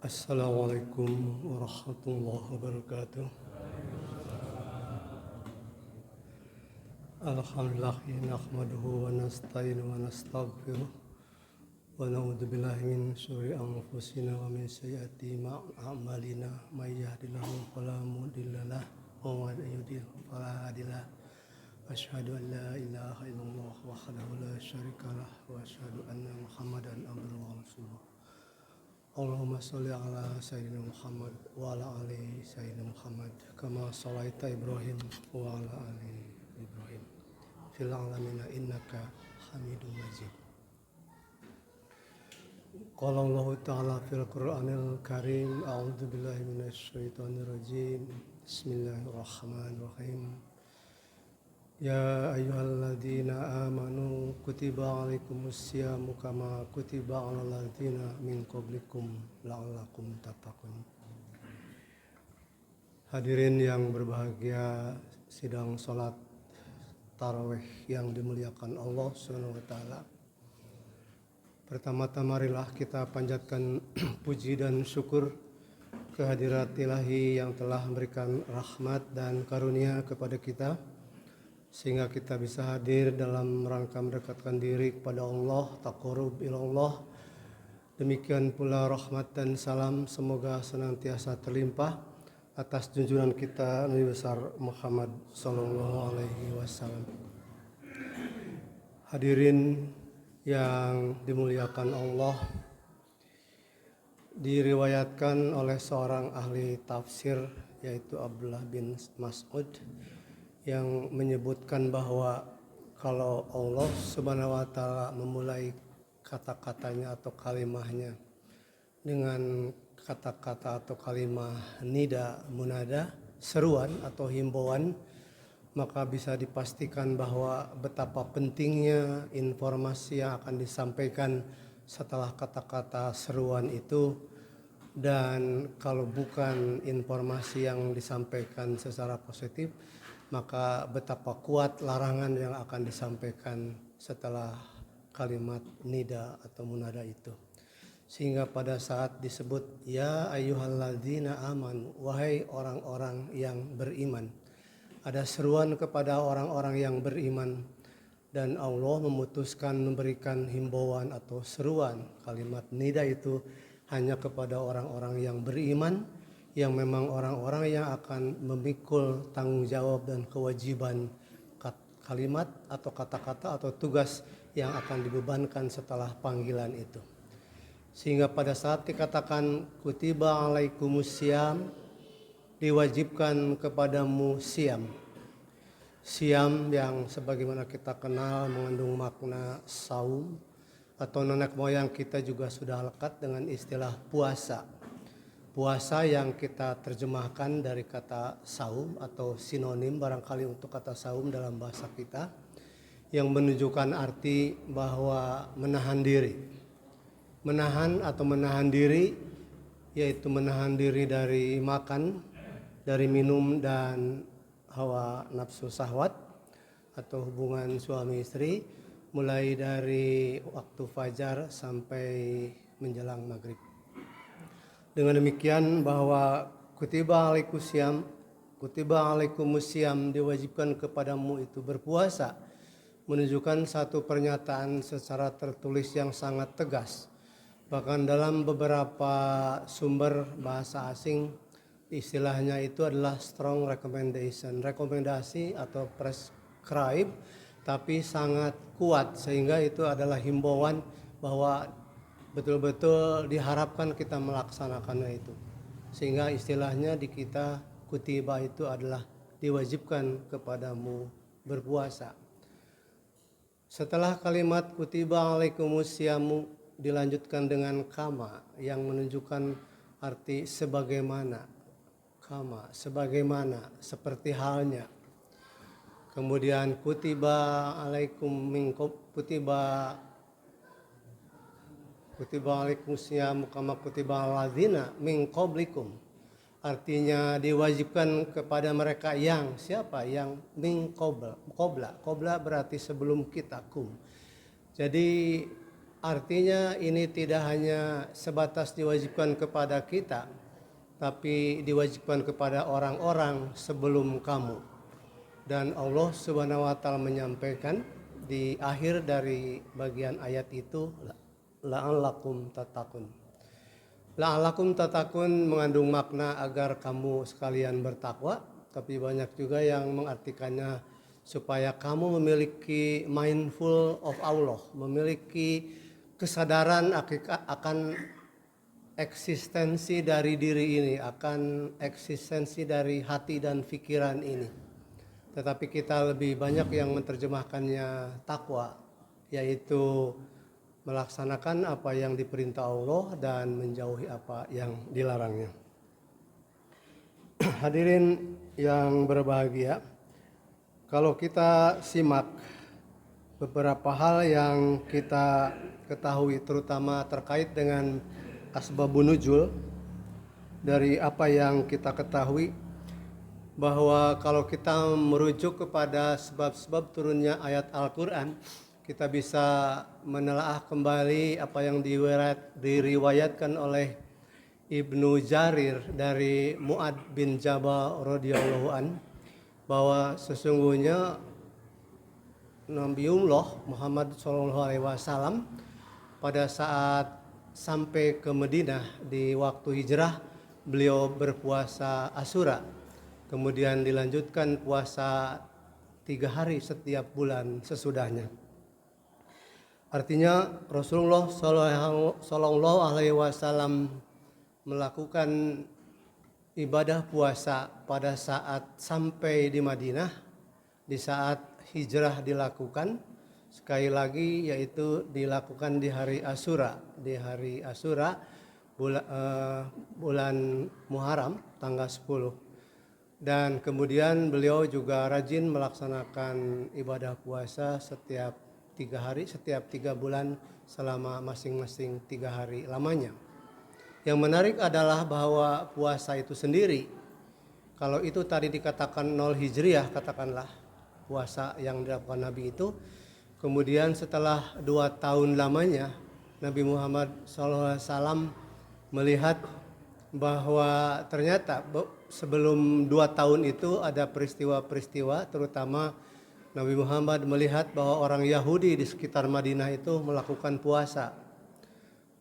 Assalamualaikum warahmatullahi wabarakatuh. Alhamdulillah nahmaduhu wa nasta'inuhu wa nastaghfiruh wa na'udzu billahi min syururi anfusina wa min sayyiati a'malina may yahdihillahu fala mudilla lahu wa may yudlil fala hadiya lahu. Asyhadu an la ilaha illallah wahdahu la syarika lahu wa asyhadu anna Muhammadan abduhu wa rasuluh. Allahumma sholli ala sayyidina Muhammad wa ala ali sayyidina Muhammad kama shallaita Ibrahim wa ala ali Ibrahim fil alamin innaka Hamidum Majid. Qala Allah ta'ala fil Qur'anil Karim a'udzu billahi minasy syaithanir rajim. Bismillahirrahmanirrahim. Ya ayyuhalladzina amanu kutiba alaikumus syamu kama kutiba alal ladzina min qablikum la'allakum tattaqun. Hadirin yang berbahagia, sidang salat tarawih yang dimuliakan Allah Subhanahu wa taala. Pertama-tama marilah kita panjatkan puji dan syukur kehadirat Ilahi yang telah memberikan rahmat dan karunia kepada kita, sehingga kita bisa hadir dalam rangka mendekatkan diri kepada Allah, taqarrub ilallah. Demikian pula rahmat dan salam semoga senantiasa terlimpah atas junjungan kita Nabi besar Muhammad sallallahu alaihi wasallam. Hadirin yang dimuliakan Allah, diriwayatkan oleh seorang ahli tafsir yaitu Abdullah bin Mas'ud yang menyebutkan bahwa kalau Allah Subhanahu wa taala memulai kata-katanya atau kalimahnya dengan kata-kata atau kalimah nida munada, seruan atau himbauan, maka bisa dipastikan bahwa betapa pentingnya informasi yang akan disampaikan setelah kata-kata seruan itu. Dan kalau bukan informasi yang disampaikan secara positif, maka betapa kuat larangan yang akan disampaikan setelah kalimat nida atau munada itu. Sehingga pada saat disebut ya ayyuhalladzina amanu, wahai orang-orang yang beriman, ada seruan kepada orang-orang yang beriman, dan Allah memutuskan memberikan himbauan atau seruan kalimat nida itu hanya kepada orang-orang yang beriman, yang memang orang-orang yang akan memikul tanggung jawab dan kewajiban kalimat atau kata-kata atau tugas yang akan dibebankan setelah panggilan itu. Sehingga pada saat dikatakan kutiba alaikumus syiyam, diwajibkan kepadamu siam. Siam yang sebagaimana kita kenal mengandung makna saum, atau nenek moyang kita juga sudah lekat dengan istilah puasa. Puasa yang kita terjemahkan dari kata saum atau sinonim barangkali untuk kata saum dalam bahasa kita, yang menunjukkan arti bahwa menahan diri. Menahan atau menahan diri yaitu menahan diri dari makan, dari minum dan hawa nafsu syahwat atau hubungan suami istri mulai dari waktu fajar sampai menjelang maghrib. Dengan demikian bahwa kutiba alaikumus syiyam, diwajibkan kepadamu itu berpuasa, menunjukkan satu pernyataan secara tertulis yang sangat tegas. Bahkan dalam beberapa sumber bahasa asing istilahnya itu adalah strong recommendation, rekomendasi atau prescribe, tapi sangat kuat, sehingga itu adalah himbauan bahwa betul-betul diharapkan kita melaksanakannya itu. Sehingga istilahnya di kita kutiba itu adalah diwajibkan kepadamu berpuasa. Setelah kalimat kutiba alaikumus syamu dilanjutkan dengan kama yang menunjukkan arti sebagaimana. Kama, sebagaimana, seperti halnya. Kemudian kutiba alaikum minkum, kutiba alaikumus syiyam kama kutiba aladzina min qablikum. Artinya diwajibkan kepada mereka yang, siapa? Yang min qabla. Qabla berarti sebelum kita, kum. Jadi artinya ini tidak hanya sebatas diwajibkan kepada kita, tapi diwajibkan kepada orang-orang sebelum kamu. Dan Allah Subhanahu wa taala menyampaikan di akhir dari bagian ayat itu, la'allakum tattaqun. La'allakum tattaqun mengandung makna agar kamu sekalian bertakwa, tapi banyak juga yang mengartikannya supaya kamu memiliki mindful of Allah, memiliki kesadaran akan eksistensi dari diri ini, akan eksistensi dari hati dan pikiran ini. Tetapi kita lebih banyak yang menerjemahkannya takwa, yaitu melaksanakan apa yang diperintah Allah dan menjauhi apa yang dilarangnya. Hadirin yang berbahagia, kalau kita simak beberapa hal yang kita ketahui, terutama terkait dengan asbabun nuzul, dari apa yang kita ketahui, bahwa kalau kita merujuk kepada sebab-sebab turunnya ayat Al-Quran, kita bisa menelaah kembali apa yang diriwayatkan oleh Ibnu Jarir dari Mu'ad bin Jabal radhiyallahu an, bahwa sesungguhnya Nabiullah Muhammad SAW pada saat sampai ke Madinah di waktu hijrah, beliau berpuasa Asyura, kemudian dilanjutkan puasa 3 hari setiap bulan sesudahnya. Artinya Rasulullah Shallallahu Alaihi Wasallam melakukan ibadah puasa pada saat sampai di Madinah, di saat hijrah dilakukan, sekali lagi yaitu dilakukan di hari Asyura, bulan Muharram tanggal 10. Dan kemudian beliau juga rajin melaksanakan ibadah puasa setiap 3 hari, setiap 3 bulan selama masing-masing 3 hari lamanya. Yang menarik adalah bahwa puasa itu sendiri, kalau itu tadi dikatakan 0 Hijriah, katakanlah puasa yang dilakukan Nabi itu, kemudian setelah 2 tahun lamanya Nabi Muhammad SAW melihat bahwa ternyata sebelum 2 tahun itu ada peristiwa-peristiwa, terutama Nabi Muhammad melihat bahwa orang Yahudi di sekitar Madinah itu melakukan puasa.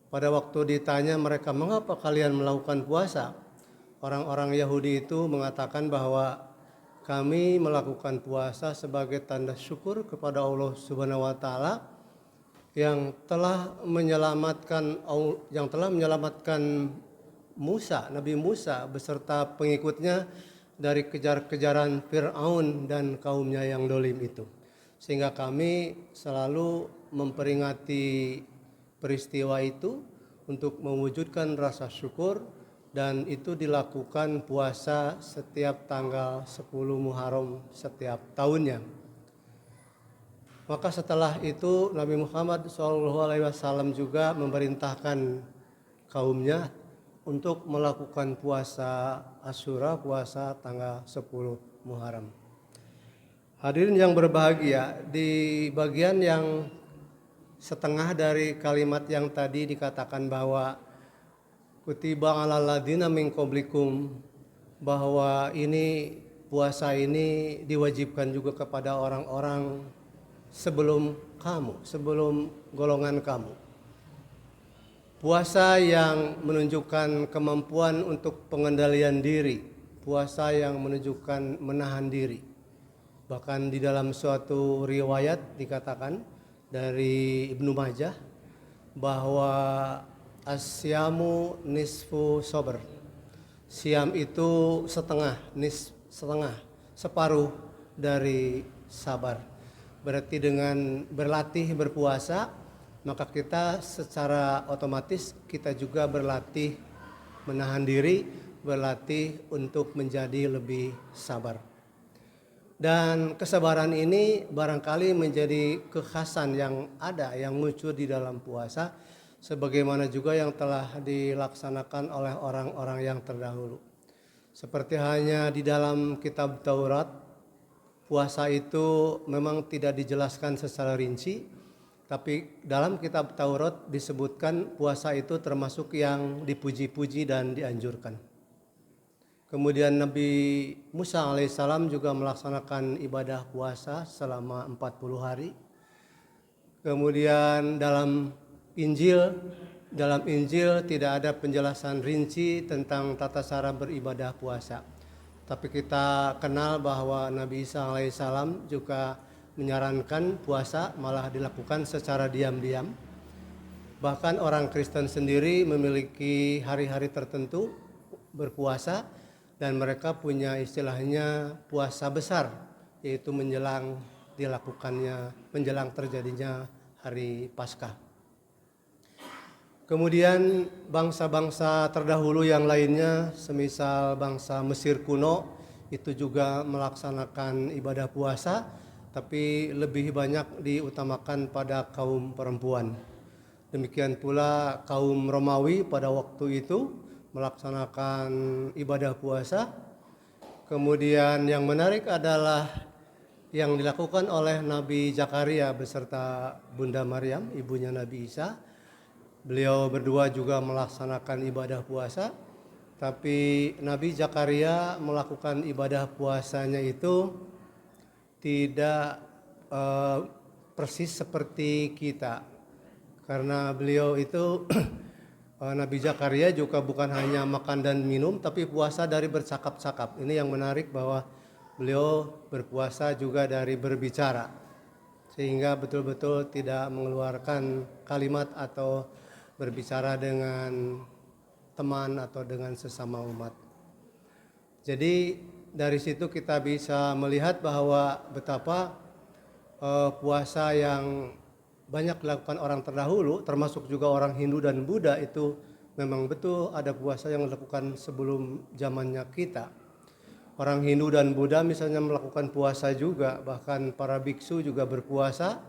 Pada waktu ditanya mereka, mengapa kalian melakukan puasa? Orang-orang Yahudi itu mengatakan bahwa kami melakukan puasa sebagai tanda syukur kepada Allah Subhanahu wa taala yang telah menyelamatkan Nabi Musa beserta pengikutnya dari kejar-kejaran Fir'aun dan kaumnya yang dolim itu. Sehingga kami selalu memperingati peristiwa itu untuk mewujudkan rasa syukur, dan itu dilakukan puasa setiap tanggal 10 Muharram setiap tahunnya. Maka setelah itu Nabi Muhammad SAW juga memerintahkan kaumnya untuk melakukan puasa Asyura, puasa tanggal 10 Muharram. Hadirin yang berbahagia, di bagian yang setengah dari kalimat yang tadi dikatakan bahwa kutiba alal ladzina min qablikum, bahwa ini puasa ini diwajibkan juga kepada orang-orang sebelum kamu, sebelum golongan kamu. Puasa yang menunjukkan kemampuan untuk pengendalian diri, puasa yang menunjukkan menahan diri. Bahkan di dalam suatu riwayat dikatakan dari Ibnu Majah bahwa asyamu nisfu sabr. Siam itu separuh dari sabar. Berarti dengan berlatih berpuasa, maka kita secara otomatis kita juga berlatih menahan diri, berlatih untuk menjadi lebih sabar. Dan kesabaran ini barangkali menjadi kekhasan yang ada, yang muncul di dalam puasa, sebagaimana juga yang telah dilaksanakan oleh orang-orang yang terdahulu. Seperti hanya di dalam kitab Taurat, puasa itu memang tidak dijelaskan secara rinci, Tapi dalam kitab Taurat disebutkan puasa itu termasuk yang dipuji-puji dan dianjurkan. Kemudian Nabi Musa alaihissalam juga melaksanakan ibadah puasa selama 40 hari. Kemudian dalam Injil tidak ada penjelasan rinci tentang tata cara beribadah puasa. Tapi kita kenal bahwa Nabi Isa alaihissalam juga menyarankan puasa malah dilakukan secara diam-diam. Bahkan orang Kristen sendiri memiliki hari-hari tertentu berpuasa dan mereka punya istilahnya puasa besar, yaitu menjelang terjadinya hari Paskah. Kemudian bangsa-bangsa terdahulu yang lainnya, semisal bangsa Mesir kuno, itu juga melaksanakan ibadah puasa, tapi lebih banyak diutamakan pada kaum perempuan. Demikian pula kaum Romawi pada waktu itu melaksanakan ibadah puasa. Kemudian yang menarik adalah yang dilakukan oleh Nabi Zakaria beserta Bunda Maryam, ibunya Nabi Isa. Beliau berdua juga melaksanakan ibadah puasa, tapi Nabi Zakaria melakukan ibadah puasanya itu tidak persis seperti kita, karena beliau itu Nabi Zakaria juga bukan hanya makan dan minum, tapi puasa dari bercakap-cakap. Ini yang menarik, bahwa beliau berpuasa juga dari berbicara, sehingga betul-betul tidak mengeluarkan kalimat atau berbicara dengan teman atau dengan sesama umat. Jadi dari situ kita bisa melihat bahwa betapa puasa yang banyak dilakukan orang terdahulu, termasuk juga orang Hindu dan Buddha, itu memang betul ada puasa yang dilakukan sebelum zamannya kita. Orang Hindu dan Buddha misalnya melakukan puasa juga, bahkan para biksu juga berpuasa.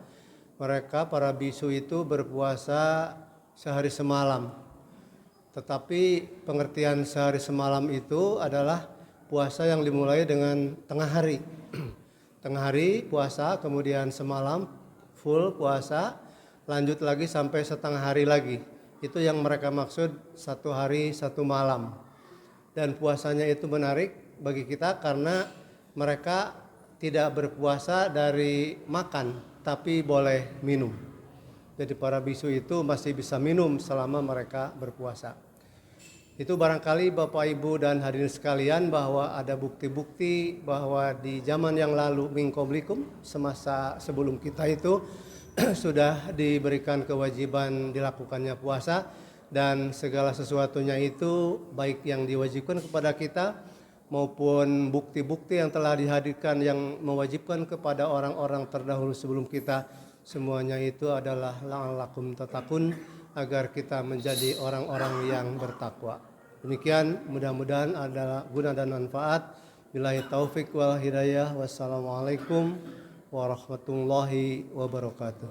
Mereka para biksu itu berpuasa sehari semalam. Tetapi pengertian sehari semalam itu adalah puasa yang dimulai dengan tengah hari. Tengah hari puasa, kemudian semalam full puasa, lanjut lagi sampai setengah hari lagi. Itu yang mereka maksud 1 hari 1 malam. Dan puasanya itu menarik bagi kita karena mereka tidak berpuasa dari makan, tapi boleh minum. Jadi para bisu itu masih bisa minum selama mereka berpuasa. Itu barangkali Bapak Ibu dan hadirin sekalian, bahwa ada bukti-bukti bahwa di zaman yang lalu min qablikum, semasa sebelum kita itu sudah diberikan kewajiban dilakukannya puasa, dan segala sesuatunya itu baik yang diwajibkan kepada kita maupun bukti-bukti yang telah dihadirkan yang mewajibkan kepada orang-orang terdahulu sebelum kita, semuanya itu adalah la'allakum tattaqun, agar kita menjadi orang-orang yang bertakwa. Demikian, mudah-mudahan adalah guna dan manfaat. Billahi taufik wal hidayah. Wassalamualaikum warahmatullahi wabarakatuh.